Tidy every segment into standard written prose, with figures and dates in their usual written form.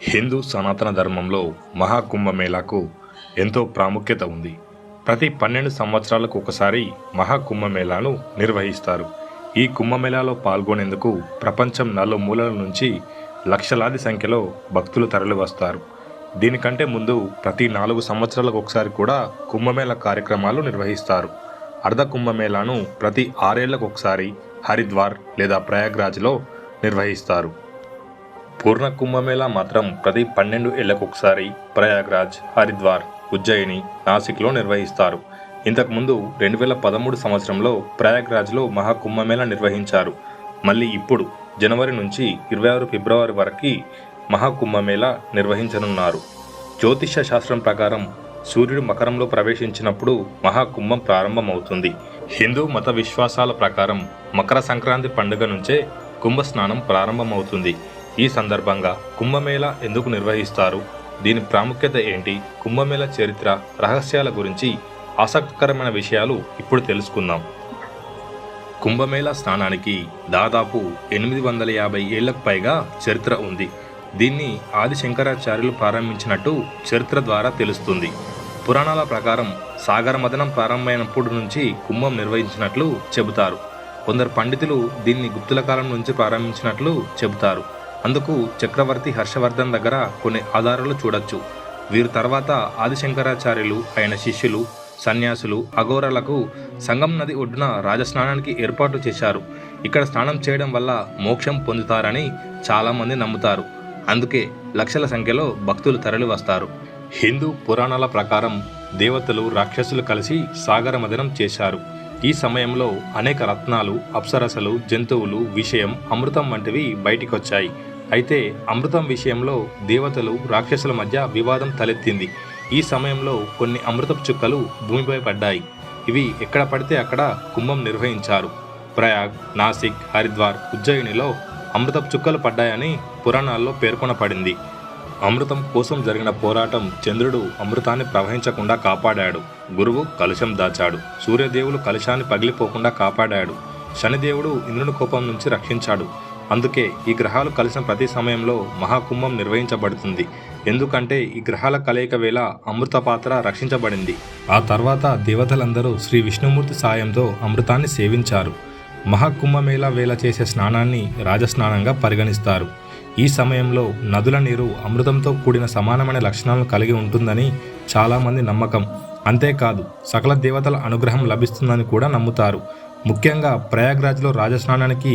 హిందూ సనాతన ధర్మంలో మహాకుంభమేళాకు ఎంతో ప్రాముఖ్యత ఉంది. ప్రతి 12 సంవత్సరాలకు ఒకసారి మహాకుంభమేళాను నిర్వహిస్తారు. ఈ కుంభమేళాలో పాల్గొనేందుకు ప్రపంచం నలుమూలల నుంచి లక్షలాది సంఖ్యలో భక్తులు తరలివస్తారు. దీనికంటే ముందు ప్రతి 4 సంవత్సరాలకు ఒకసారి కూడా కుంభమేళా కార్యక్రమాలు నిర్వహిస్తారు. అర్ధ కుంభమేళాను ప్రతి 6 ఏళ్లకు ఒకసారి హరిద్వార్ లేదా ప్రయాగ్రాజ్లో నిర్వహిస్తారు. పూర్ణ కుంభమేళా మాత్రం ప్రతి 12 ఏళ్లకు ఒకసారి ప్రయాగ్రాజ్, హరిద్వార్, ఉజ్జయిని, నాసిక్లో నిర్వహిస్తారు. ఇంతకుముందు 2013 సంవత్సరంలో ప్రయాగ్రాజ్లో మహాకుంభమేళా నిర్వహించారు. మళ్ళీ ఇప్పుడు జనవరి నుంచి 26 ఫిబ్రవరి వరకు మహాకుంభమేళా నిర్వహించనున్నారు. జ్యోతిష శాస్త్రం ప్రకారం సూర్యుడు మకరంలో ప్రవేశించినప్పుడు మహాకుంభం ప్రారంభమవుతుంది. హిందూ మత విశ్వాసాల ప్రకారం మకర సంక్రాంతి పండుగ నుంచే కుంభస్నానం ప్రారంభమవుతుంది. ఈ సందర్భంగా కుంభమేళా ఎందుకు నిర్వహిస్తారు, దీని ప్రాముఖ్యత ఏంటి, కుంభమేళా చరిత్ర, రహస్యాల గురించి ఆసక్తికరమైన విషయాలు ఇప్పుడు తెలుసుకుందాం. కుంభమేళా స్నానానికి దాదాపు 850 ఏళ్లకు పైగా చరిత్ర ఉంది. దీన్ని ఆది శంకరాచార్యులు ప్రారంభించినట్టు చరిత్ర ద్వారా తెలుస్తుంది. పురాణాల ప్రకారం సాగర మథనం ప్రారంభమైనప్పటి నుంచి కుంభం నిర్వహించినట్లు చెబుతారు. కొందరు పండితులు దీన్ని గుప్తుల కాలం నుంచి ప్రారంభించినట్లు చెబుతారు. అందుకు చక్రవర్తి హర్షవర్ధన్ దగ్గర కొన్ని ఆధారాలు చూడొచ్చు. వీరు తర్వాత ఆదిశంకరాచార్యులు, ఆయన శిష్యులు, సన్యాసులు, అఘోరాలకు సంగం నది ఒడ్డున రాజస్నానానికి ఏర్పాటు చేశారు. ఇక్కడ స్నానం చేయడం వల్ల మోక్షం పొందుతారని చాలామంది నమ్ముతారు. అందుకే లక్షల సంఖ్యలో భక్తులు తరలి వస్తారు. హిందూ పురాణాల ప్రకారం దేవతలు, రాక్షసులు కలిసి సాగర మథనం చేశారు. ఈ సమయంలో అనేక రత్నాలు, అప్సరసలు, జంతువులు, విషయం, అమృతం వంటివి బయటికొచ్చాయి. అయితే అమృతం విషయంలో దేవతలు, రాక్షసుల మధ్య వివాదం తలెత్తింది. ఈ సమయంలో కొన్ని అమృతపు చుక్కలు భూమిపై పడ్డాయి. ఇవి ఎక్కడ పడితే అక్కడ కుంభం నిర్వహించారు. ప్రయాగ్, నాసిక్, హరిద్వార్, ఉజ్జయినిలో అమృతపు చుక్కలు పడ్డాయని పురాణాల్లో పేర్కొనబడింది. అమృతం కోసం జరిగిన పోరాటం చంద్రుడు అమృతాన్ని ప్రవహించకుండా కాపాడాడు. గురువు కలుషం దాచాడు. సూర్యదేవులు కలుషాన్ని పగిలిపోకుండా కాపాడాడు. శనిదేవుడు ఇంద్రుని కోపం నుంచి రక్షించాడు. అందుకే ఈ గ్రహాలు కలిసిన ప్రతి సమయంలో మహాకుంభం నిర్వహించబడుతుంది. ఎందుకంటే ఈ గ్రహాల కలయిక వేళ అమృత పాత్ర రక్షించబడింది. ఆ తర్వాత దేవతలందరూ శ్రీ విష్ణుమూర్తి సాయంతో అమృతాన్ని సేవించారు. మహాకుంభమేళా వేళ చేసే స్నానాన్ని రాజస్నానంగా పరిగణిస్తారు. ఈ సమయంలో నదుల నీరు అమృతంతో కూడిన సమానమైన లక్షణాలను కలిగి ఉంటుందని చాలామంది నమ్మకం. అంతేకాదు సకల దేవతల అనుగ్రహం లభిస్తుందని కూడా నమ్ముతారు. ముఖ్యంగా ప్రయాగ్రాజ్లో రాజస్నానానికి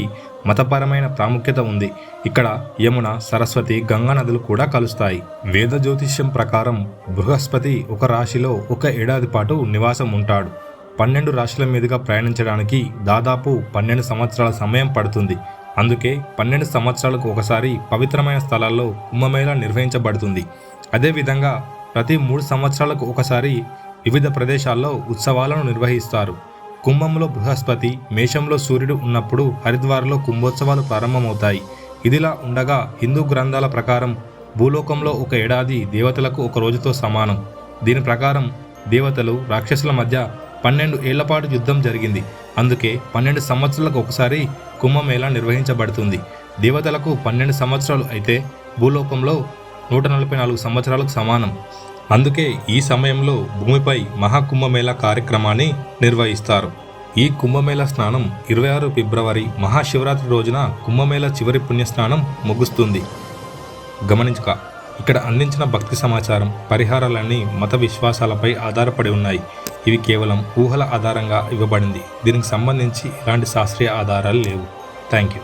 మతపరమైన ప్రాముఖ్యత ఉంది. ఇక్కడ యమున, సరస్వతి, గంగా నదులు కూడా కలుస్తాయి. వేద జ్యోతిష్యం ప్రకారం బృహస్పతి ఒక రాశిలో 1 ఏడాది పాటు నివాసం ఉంటాడు. 12 రాశుల మీదుగా ప్రయాణించడానికి దాదాపు 12 సంవత్సరాల సమయం పడుతుంది. అందుకే 12 సంవత్సరాలకు ఒకసారి పవిత్రమైన స్థలాల్లో కుంభమేళా నిర్వహించబడుతుంది. అదేవిధంగా ప్రతి 3 సంవత్సరాలకు ఒకసారి వివిధ ప్రదేశాల్లో ఉత్సవాలను నిర్వహిస్తారు. కుంభంలో బృహస్పతి, మేషంలో సూర్యుడు ఉన్నప్పుడు హరిద్వార్లో కుంభోత్సవాలు ప్రారంభమవుతాయి. ఇదిలా ఉండగా హిందూ గ్రంథాల ప్రకారం భూలోకంలో 1 ఏడాది దేవతలకు 1 రోజుతో సమానం. దీని ప్రకారం దేవతలు, రాక్షసుల మధ్య 12 ఏళ్ల పాటు యుద్ధం జరిగింది. అందుకే 12 సంవత్సరాలకు ఒకసారి కుంభమేళా నిర్వహించబడుతుంది. దేవతలకు 12 సంవత్సరాలు అయితే భూలోకంలో 144 సంవత్సరాలకు సమానం. అందుకే ఈ సమయంలో భూమిపై మహాకుంభమేళా కార్యక్రమాన్ని నిర్వహిస్తారు. ఈ కుంభమేళా స్నానం 26 ఫిబ్రవరి మహాశివరాత్రి రోజున కుంభమేళా చివరి పుణ్యస్నానం ముగుస్తుంది. గమనించుక, ఇక్కడ అందించిన భక్తి సమాచారం, పరిహారాలన్నీ మత విశ్వాసాలపై ఆధారపడి ఉన్నాయి. ఇవి కేవలం ఊహల ఆధారంగా ఇవ్వబడింది. దీనికి సంబంధించి ఎలాంటి శాస్త్రీయ ఆధారాలు లేవు. Thank you.